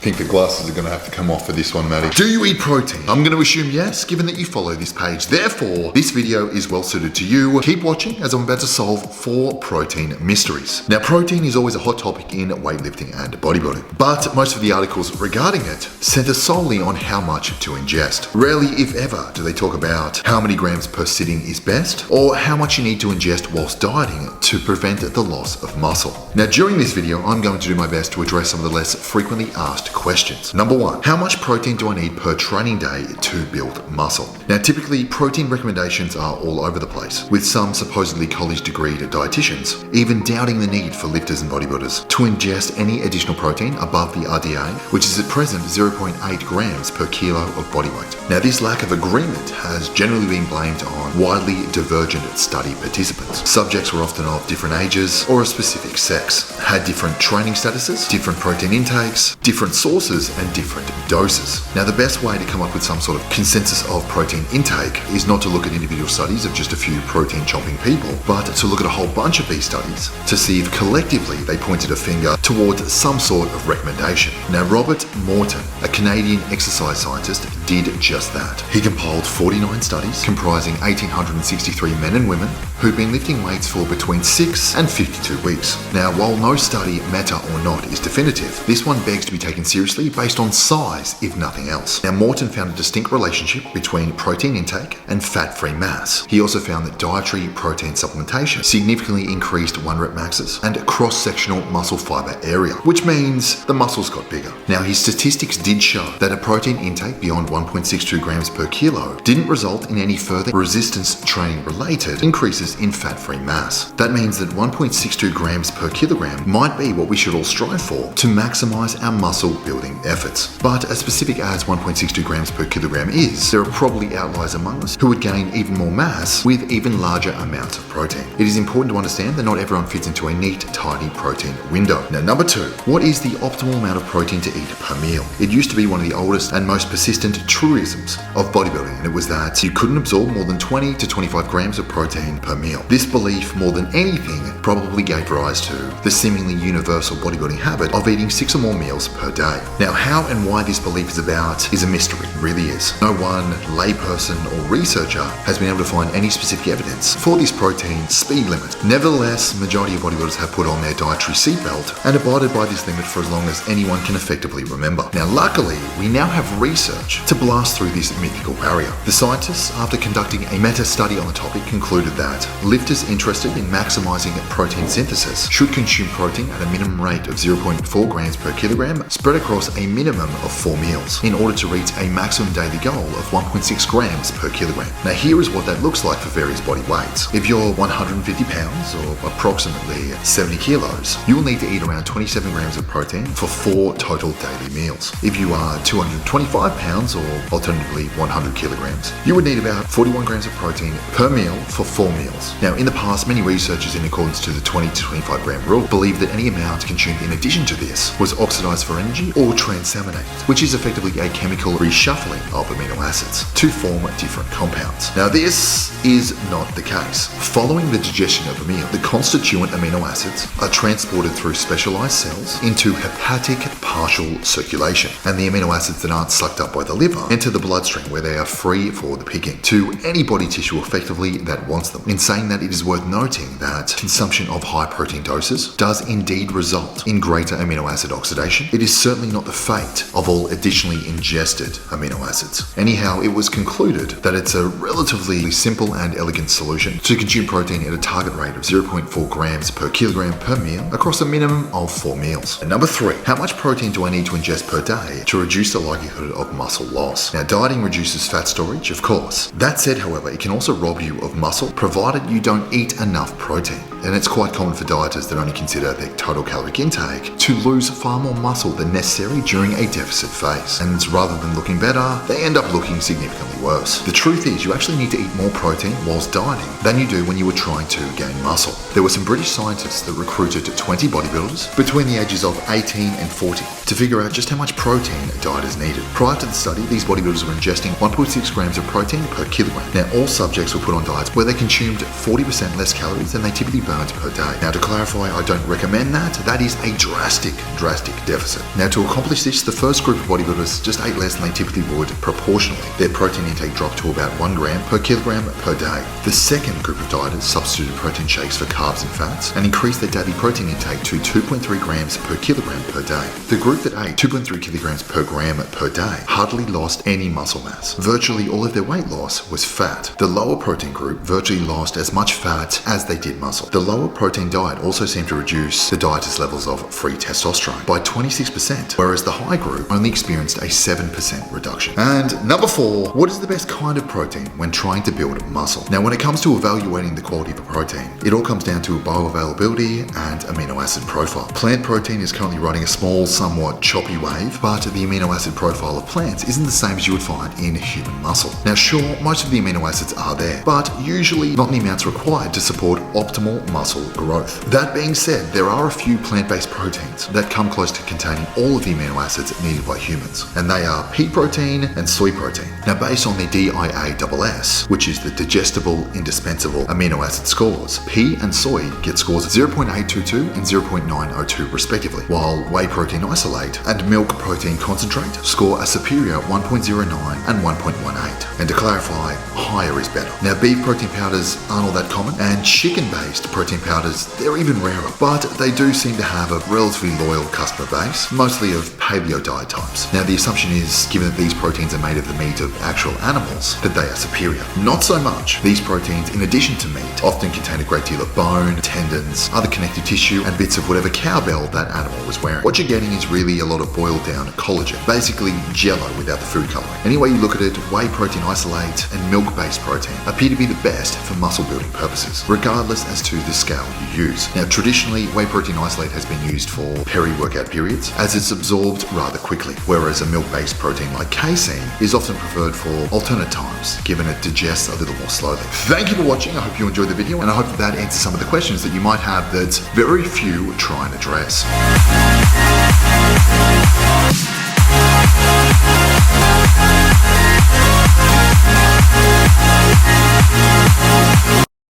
I think the glasses are going to have to come off for this one, Maddie. Do you eat protein? I'm going to assume yes, given that you follow this page. Therefore, this video is well suited to you. Keep watching as I'm about to solve 4 protein mysteries. Now, protein is always a hot topic in weightlifting and bodybuilding, but most of the articles regarding it center solely on how much to ingest. Rarely, if ever, do they talk about how many grams per sitting is best, or how much you need to ingest whilst dieting to prevent the loss of muscle. Now, during this video, I'm going to do my best to address some of the less frequently asked questions. Number 1, how much protein do I need per training day to build muscle? Now, typically protein recommendations are all over the place, with some supposedly college-degreed dietitians even doubting the need for lifters and bodybuilders to ingest any additional protein above the RDA, which is at present 0.8 grams per kilo of body weight. Now, this lack of agreement has generally been blamed on widely divergent study participants. Subjects were often of different ages or a specific sex, had different training statuses, different protein intakes, different sources, and different doses. Now, the best way to come up with some sort of consensus of protein intake is not to look at individual studies of just a few protein chomping people, but to look at a whole bunch of these studies to see if collectively they pointed a finger towards some sort of recommendation. Now, Robert Morton, a Canadian exercise scientist, did just that. He compiled 49 studies comprising 1,863 men and women who've been lifting weights for between 6 and 52 weeks. Now, while no study, meta or not, is definitive, this one begs to be taken seriously based on size, if nothing else. Now, Morton found a distinct relationship between protein intake and fat-free mass. He also found that dietary protein supplementation significantly increased 1 rep maxes and cross-sectional muscle fiber area, which means the muscles got bigger. Now, his statistics did show that a protein intake beyond 1.62 grams per kilo didn't result in any further resistance training related increases in fat-free mass. That means that 1.62 grams per kilogram might be what we should all strive for to maximize our muscle building efforts. But as specific as 1.62 grams per kilogram is, there are probably outliers among us who would gain even more mass with even larger amounts of protein. It is important to understand that not everyone fits into a neat, tidy protein window. Now, number 2, what is the optimal amount of protein to eat per meal? It used to be one of the oldest and most persistent truisms of bodybuilding, and it was that you couldn't absorb more than 20 to 25 grams of protein per meal. This belief, more than anything, probably gave rise to the seemingly universal bodybuilding habit of eating 6 or more meals per day. Now, how and why this belief is about is a mystery, it really is. No one layperson or researcher has been able to find any specific evidence for this protein speed limit. Nevertheless, majority of bodybuilders have put on their dietary seatbelt and abided by this limit for as long as anyone can effectively remember. Now, luckily, we now have research to blast through this mythical barrier. The scientists, after conducting a meta-study on the topic, concluded that lifters interested in maximizing protein synthesis should consume protein at a minimum rate of 0.4 grams per kilogram spread across a minimum of 4 meals in order to reach a maximum daily goal of 1.6 grams per kilogram. Now, here is what that looks like for various body weights. If you're 150 pounds or approximately 70 kilos, you will need to eat around 27 grams of protein for 4 total daily meals. If you are 225 pounds or alternatively 100 kilograms, you would need about 41 grams of protein per meal for 4 meals. Now, in the past, many researchers, in accordance to the 20 to 25 gram rule, believed that any amount consumed in addition to this was oxidized for energy or transaminated, which is effectively a chemical reshuffling of amino acids to form different compounds. Now, this is not the case. Following the digestion of a meal, the constituent amino acids are transported through specialized cells into hepatic partial circulation, and the amino acids that aren't sucked up by the liver enter the bloodstream where they are free for the picking to any body tissue effectively that wants them. In saying that, it is worth noting that consumption of high protein doses does indeed result in greater amino acid oxidation. It is certainly not the fate of all additionally ingested amino acids. Anyhow, it was concluded that it's a relatively simple and elegant solution to consume protein at a target rate of 0.4 grams per kilogram per meal across a minimum of 4 meals. And number 3, how much protein do I need to ingest per day to reduce the likelihood of muscle loss? Now, dieting reduces fat storage, of course. That said, however, it can also rob you of muscle provided you don't eat enough protein. And it's quite common for dieters that only consider their total caloric intake to lose far more muscle than necessary during a deficit phase. And rather than looking better, they end up looking significantly worse. The truth is, you actually need to eat more protein whilst dieting than you do when you were trying to gain muscle. There were some British scientists that recruited 20 bodybuilders between the ages of 18 and 40 to figure out just how much protein dieters needed. Prior to the study, these bodybuilders were ingesting 1.6 grams of protein per kilogram. Now, all subjects were put on diets where they consumed 40% less calories than they typically burns per day. Now to clarify, I don't recommend that. That is a drastic deficit. Now to accomplish this, the first group of bodybuilders just ate less than they typically would proportionally. Their protein intake dropped to about 1 gram per kilogram per day. The second group of dieters substituted protein shakes for carbs and fats and increased their daily protein intake to 2.3 grams per kilogram per day. The group that ate 2.3 kilograms per gram per day hardly lost any muscle mass. Virtually all of their weight loss was fat. The lower protein group virtually lost as much fat as they did muscle. The lower protein diet also seemed to reduce the dieters' levels of free testosterone by 26%, whereas the high group only experienced a 7% reduction. And number 4, what is the best kind of protein when trying to build muscle? Now, when it comes to evaluating the quality of a protein, it all comes down to bioavailability and amino acid profile. Plant protein is currently riding a small, somewhat choppy wave, but the amino acid profile of plants isn't the same as you would find in human muscle. Now, sure, most of the amino acids are there, but usually not in the amounts required to support optimal muscle growth. That being said, there are a few plant-based proteins that come close to containing all of the amino acids needed by humans, and they are pea protein and soy protein. Now, based on the DIASS, which is the digestible indispensable amino acid scores, pea and soy get scores of 0.822 and 0.902 respectively, while whey protein isolate and milk protein concentrate score a superior 1.09 and 1.18. And to clarify, higher is better. Now, beef protein powders aren't all that common, and chicken-based protein powders, they're even rarer, but they do seem to have a relatively loyal customer base, mostly of paleo diet types. Now, the assumption is, given that these proteins are made of the meat of actual animals, that they are superior. Not so much. These proteins, in addition to meat, often contain a great deal of bone, tendons, other connective tissue, and bits of whatever cowbell that animal was wearing. What you're getting is really a lot of boiled down collagen, basically jello without the food coloring. Any way you look at it, whey protein isolate and milk-based protein appear to be the best for muscle building purposes, regardless as to the scale you use. Now, traditionally, whey protein isolate has been used for peri-workout periods, as it's absorbed rather quickly, whereas a milk-based protein like casein is often preferred for alternate times, given it digests a little more slowly. Thank you for watching. I hope you enjoyed the video, and I hope that answers some of the questions that you might have that very few try and address.